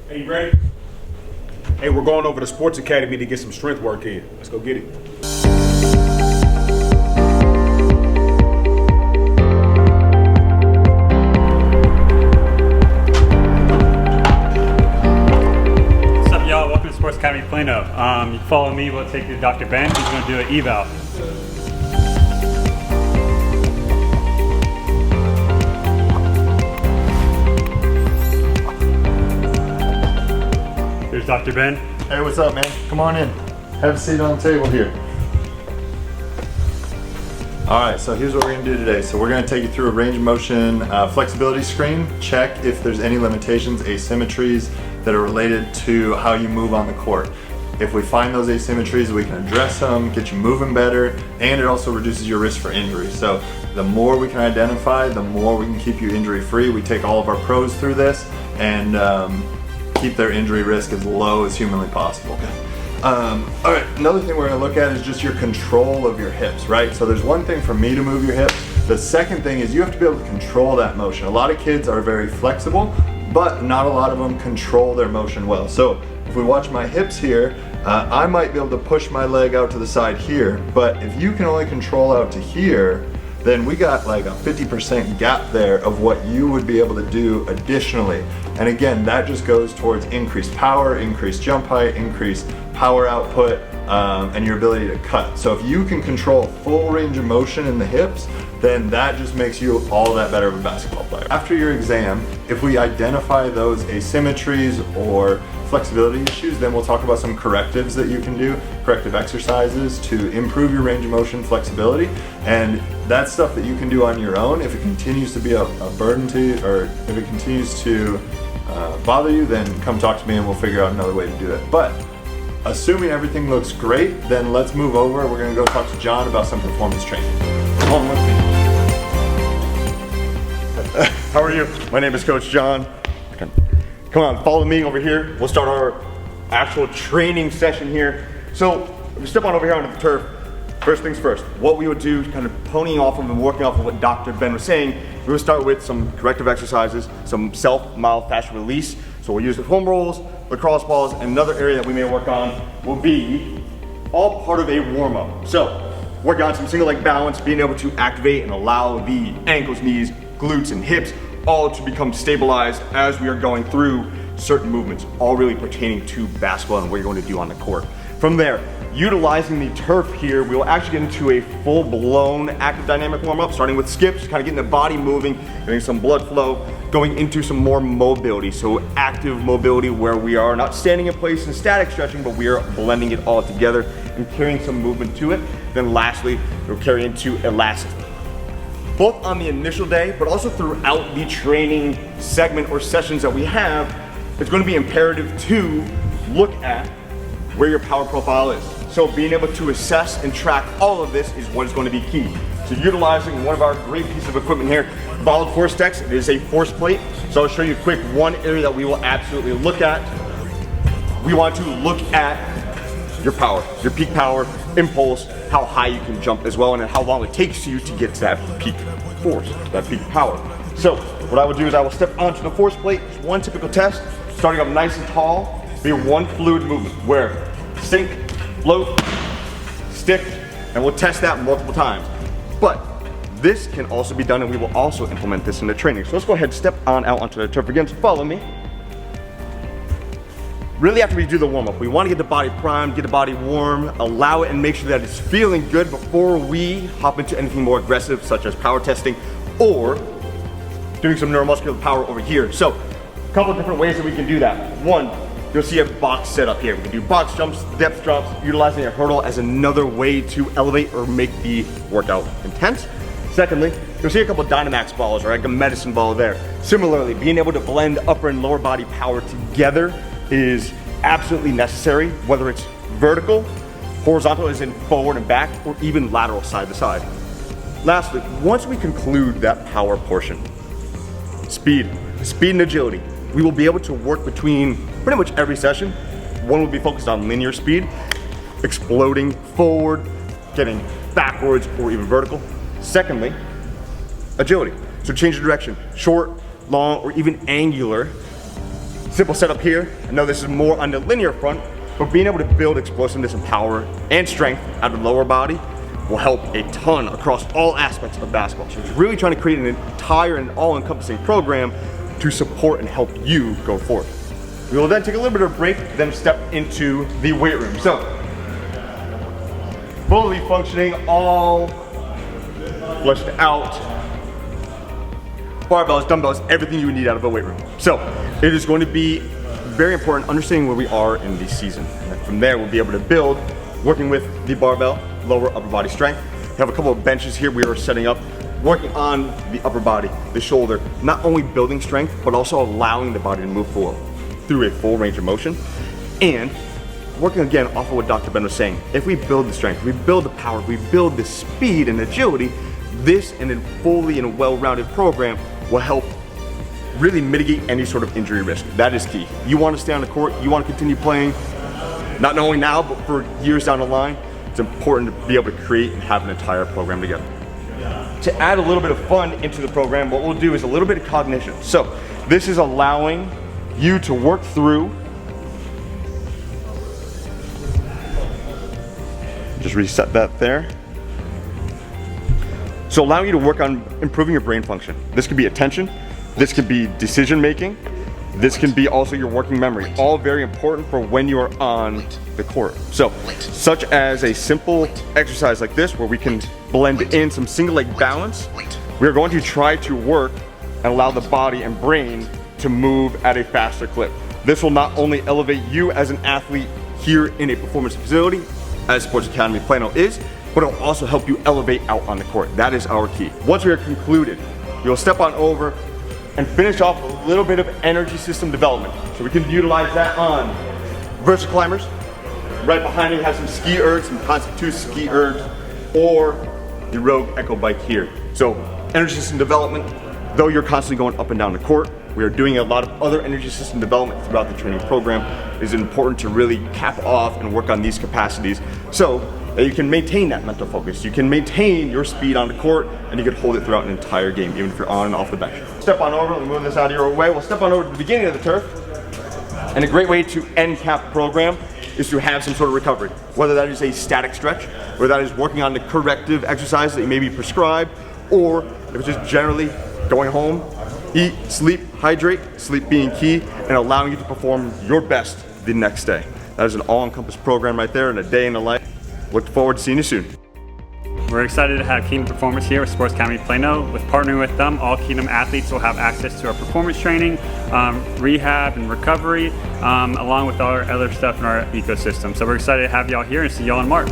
Hey, you ready? Hey, we're going over to Sports Academy to get some strength work in. Let's go get it. What's up, y'all? Welcome to Sports Academy Plano. You follow me, we'll take you to Dr. Ben. He's going to do an eval. Here's Dr. Ben. Hey, what's up, man? Come on in. Have a seat on the table here. All right, so here's what we're gonna do today. So we're gonna take you through a range of motion flexibility screen, check if there's any limitations, asymmetries that are related to how you move on the court. If we find those asymmetries, we can address them, get you moving better, and it also reduces your risk for injury. So the more we can identify, the more we can keep you injury free. We take all of our pros through this and keep their injury risk as low as humanly possible. All right, another thing we're gonna look at is just your control of your hips, right? So there's one thing for me to move your hips. The second thing is you have to be able to control that motion. A lot of kids are very flexible, but not a lot of them control their motion well. So if we watch my hips here, I might be able to push my leg out to the side here, but if you can only control out to here, then we got like a 50% gap there of what you would be able to do additionally. And again, that just goes towards increased power, increased jump height, increased power output, and your ability to cut. So if you can control full range of motion in the hips, then that just makes you all that better of a basketball player. After your exam, if we identify those asymmetries or flexibility issues, then we'll talk about some correctives that you can do, corrective exercises to improve your range of motion flexibility. And that's stuff that you can do on your own. If it continues to be a burden to you, or if it continues to bother you, then come talk to me and we'll figure out another way to do it. But assuming everything looks great, then let's move over. We're gonna go talk to John about some performance training. Come on with me. How are you? My name is Coach John. Come on, follow me over here. We'll start our actual training session here. So, if we step on over here onto the turf, first things first, what we would do, kind of ponying off of and working off of what Dr. Ben was saying, we would start with some corrective exercises, some self-myofascial release. So we'll use the foam rolls, lacrosse balls, and another area that we may work on will be all part of a warm-up. So, working on some single leg balance, being able to activate and allow the ankles, knees, glutes, and hips all to become stabilized as we are going through certain movements, all really pertaining to basketball and what you're going to do on the court. From there, utilizing the turf here, we will actually get into a full-blown active dynamic warm-up, starting with skips, kind of getting the body moving, getting some blood flow, going into some more mobility. So active mobility where we are not standing in place and static stretching, but we are blending it all together and carrying some movement to it. Then lastly, we'll carry into elastic. Both on the initial day, but also throughout the training segment or sessions that we have, it's going to be imperative to look at where your power profile is. So being able to assess and track all of this is what is going to be key. So utilizing one of our great pieces of equipment here, Volley Force Dex, it is a force plate. So I'll show you quick one area that we will absolutely look at. We want to look at your power, your peak power, impulse, how high you can jump as well, and how long it takes you to get to that peak force, that peak power. So what I will do is I will step onto the force plate, just one typical test, starting up nice and tall, be one fluid movement where sink, float, stick, and we'll test that multiple times. But this can also be done, and we will also implement this in the training. So let's go ahead and step on out onto the turf again, so follow me. Really after we do the warm-up, we want to get the body primed, get the body warm, allow it and make sure that it's feeling good before we hop into anything more aggressive, such as power testing or doing some neuromuscular power over here. So, a couple of different ways that we can do that. One, you'll see a box set up here. We can do box jumps, depth drops, utilizing a hurdle as another way to elevate or make the workout intense. Secondly, you'll see a couple of Dynamax balls or like a medicine ball there. Similarly, being able to blend upper and lower body power together is absolutely necessary, whether it's vertical, horizontal as in forward and back, or even lateral side to side. Lastly, once we conclude that power portion, speed and agility, we will be able to work between pretty much every session. One will be focused on linear speed, exploding forward, getting backwards, or even vertical. Secondly, agility. So change the direction, short, long, or even angular simple setup here. I know this is more on the linear front, but being able to build explosiveness and power and strength out of the lower body will help a ton across all aspects of basketball. So it's really trying to create an entire and all-encompassing program to support and help you go forward. We will then take a little bit of a break, then step into the weight room. So, fully functioning, all fleshed out, barbells, dumbbells, everything you would need out of a weight room. So, it is going to be very important understanding where we are in the season. And from there, we'll be able to build, working with the barbell, lower upper body strength. We have a couple of benches here we are setting up, working on the upper body, the shoulder, not only building strength, but also allowing the body to move forward through a full range of motion. And working again off of what Dr. Ben was saying, if we build the strength, we build the power, we build the speed and agility, this and a fully and well-rounded program will help really mitigate any sort of injury risk. That is key. You want to stay on the court, you want to continue playing, not only now, but for years down the line. It's important to be able to create and have an entire program together. To add a little bit of fun into the program, what we'll do is a little bit of cognition. So this is allowing you to work through, just reset that there. So allowing you to work on improving your brain function. This could be attention, this could be decision making, this can be also your working memory, all very important for when you are on the court. So, such as a simple exercise like this, where we can blend in some single leg balance, we are going to try to work and allow the body and brain to move at a faster clip. This will not only elevate you as an athlete here in a performance facility, as Sports Academy Plano is, but it'll also help you elevate out on the court. That is our key. Once we are concluded, you'll step on over and finish off a little bit of energy system development. So we can utilize that on vertical climbers. Right behind me has some ski ergs, some Concept 2 ski ergs, or the Rogue Echo bike here. So energy system development, though you're constantly going up and down the court, we are doing a lot of other energy system development throughout the training program. It is important to really cap off and work on these capacities so that you can maintain that mental focus. You can maintain your speed on the court, and you can hold it throughout an entire game, even if you're on and off the bench. Step on over, let me move this out of your way. We'll step on over to the beginning of the turf. And a great way to end cap the program is to have some sort of recovery. Whether that is a static stretch, whether that is working on the corrective exercise that you may be prescribed, or if it's just generally going home, eat, sleep, hydrate, sleep being key, and allowing you to perform your best the next day. That is an all-encompassed program right there and a day in the life. Look forward to seeing you soon. We're excited to have Kingdom Performance here with Sports Academy Plano. With partnering with them, all Kingdom athletes will have access to our performance training, rehab and recovery, along with all our other stuff in our ecosystem. So we're excited to have y'all here and see y'all in March.